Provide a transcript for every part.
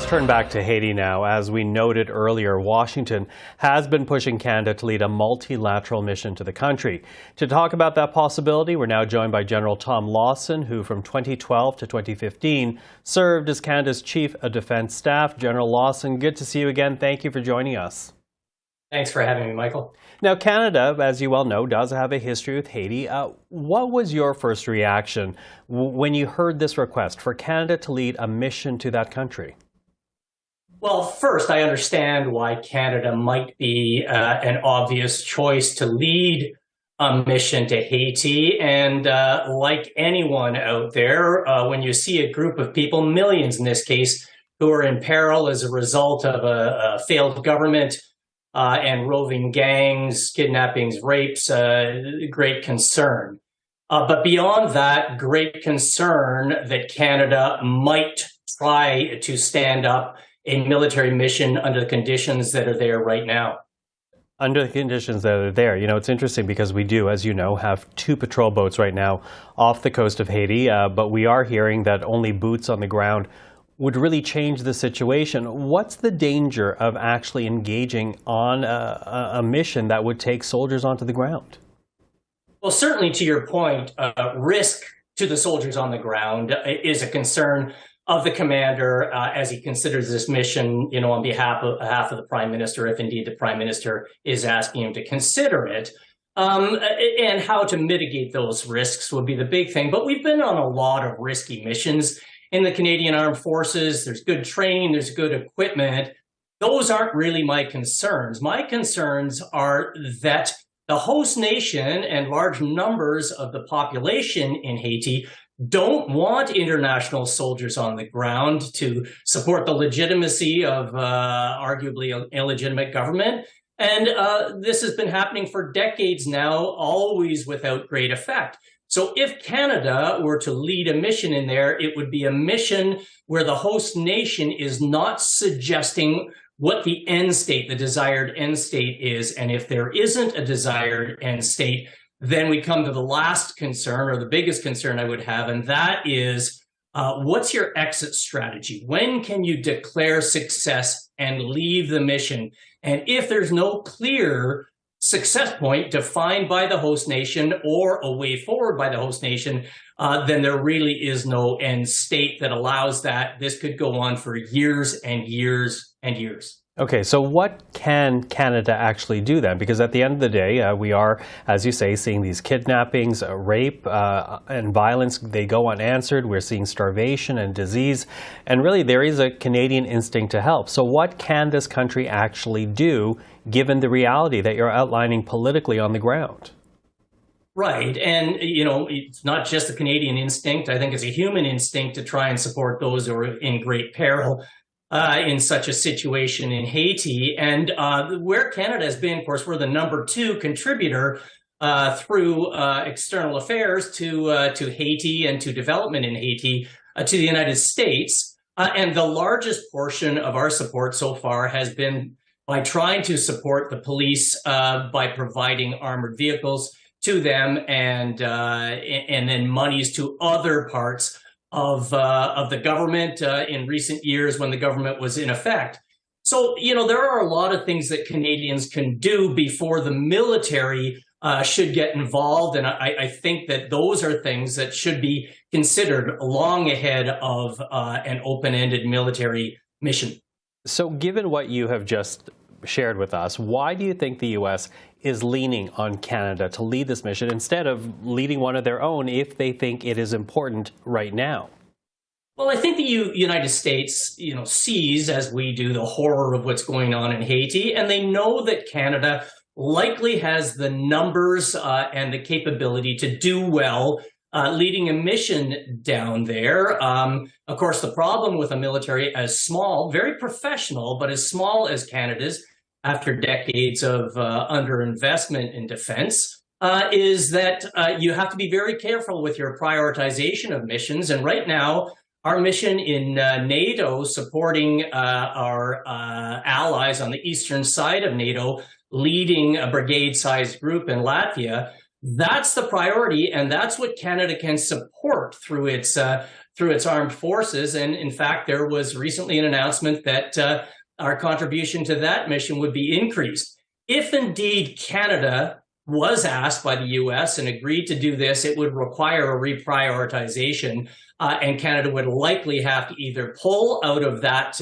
turn back to Haiti now. As we noted earlier, Washington has been pushing Canada to lead a multilateral mission to the country. To talk about that possibility, we're now joined by General Tom Lawson, who from 2012 to 2015 served as Canada's Chief of Defense Staff. General Lawson, good to see you again. Thank you for joining us. Thanks for having me, Michael. Now, Canada, as you well know, does have a history with Haiti. What was your first reaction when you heard this request for Canada to lead a mission to that country? Well, first, I understand why Canada might be an obvious choice to lead a mission to Haiti. And like anyone out there, when you see a group of people, millions in this case, who are in peril as a result of a failed government, and roving gangs, kidnappings, rapes, great concern. But beyond that, great concern that Canada might try to stand up a military mission under the conditions that are there right now. Under the conditions that are there. You know, it's interesting because we do, as you know, have 2 patrol boats right now off the coast of Haiti, but we are hearing that only boots on the ground would really change the situation. What's the danger of actually engaging on a mission that would take soldiers onto the ground? Well, certainly to your point, risk to the soldiers on the ground is a concern of the commander as he considers this mission, you know, on behalf of the Prime Minister, if indeed the Prime Minister is asking him to consider it. And how to mitigate those risks would be the big thing. But we've been on a lot of risky missions in the Canadian Armed Forces. There's good training, there's good equipment. Those aren't really my concerns. My concerns are that the host nation and large numbers of the population in Haiti don't want international soldiers on the ground to support the legitimacy of arguably an illegitimate government. And this has been happening for decades now, always without great effect. So if Canada were to lead a mission in there, it would be a mission where the host nation is not suggesting what the end state, the desired end state is. And if there isn't a desired end state, then we come to the last concern, or the biggest concern I would have, and that is, what's your exit strategy? When can you declare success and leave the mission? And if there's no clear success point defined by the host nation or a way forward by the host nation, then there really is no end state that allows that. This could go on for years and years and years. Okay, so what can Canada actually do then? Because at the end of the day, we are, as you say, seeing these kidnappings, rape, and violence. They go unanswered. We're seeing starvation and disease. And really, there is a Canadian instinct to help. So what can this country actually do, given the reality that you're outlining politically on the ground? Right. And, you know, it's not just a Canadian instinct. I think it's a human instinct to try and support those who are in great peril in such a situation in Haiti. And where Canada has been, of course, we're the #2 contributor through external affairs to Haiti and to development in Haiti to the United States. And the largest portion of our support so far has been by trying to support the police by providing armored vehicles to them and then monies to other parts of the government in recent years when the government was in effect. So, you know, there are a lot of things that Canadians can do before the military should get involved. And I think that those are things that should be considered long ahead of an open-ended military mission. So given what you have just shared with us, why do you think the U.S. is leaning on Canada to lead this mission instead of leading one of their own if they think it is important right now? Well, I think the United States, you know, sees, as we do, the horror of what's going on in Haiti, and they know that Canada likely has the numbers and the capability to do well leading a mission down there. Of course, the problem with a military as small, very professional, but as small as Canada's, after decades of underinvestment in defense, is that you have to be very careful with your prioritization of missions. And right now, our mission in NATO, supporting our allies on the eastern side of NATO, leading a brigade-sized group in Latvia, That's the priority, and that's what Canada can support through its armed forces. And in fact, there was recently an announcement that our contribution to that mission would be increased. If indeed Canada was asked by the U.S. and agreed to do this, it would require a reprioritization, and Canada would likely have to either pull out of that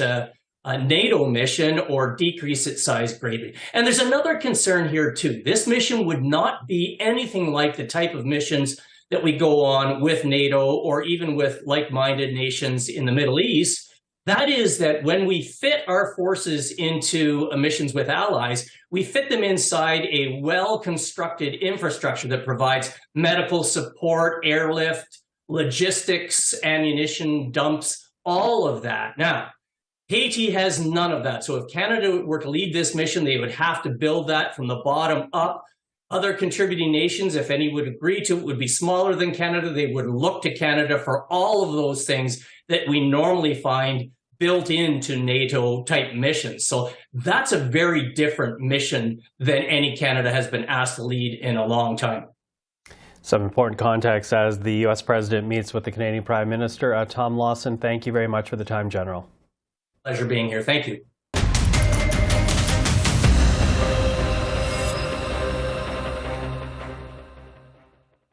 NATO mission or decrease its size greatly. And there's another concern here too. This mission would not be anything like the type of missions that we go on with NATO or even with like-minded nations in the Middle East. That is that when we fit our forces into missions with allies, we fit them inside a well-constructed infrastructure that provides medical support, airlift, logistics, ammunition dumps, all of that. Now, Haiti has none of that. So if Canada were to lead this mission, they would have to build that from the bottom up. Other contributing nations, if any would agree to it, would be smaller than Canada. They would look to Canada for all of those things that we normally find built into NATO type missions. So that's a very different mission than any Canada has been asked to lead in a long time. Some important context as the U.S. President meets with the Canadian Prime Minister. Tom Lawson, thank you very much for the time, General. Pleasure being here. Thank you.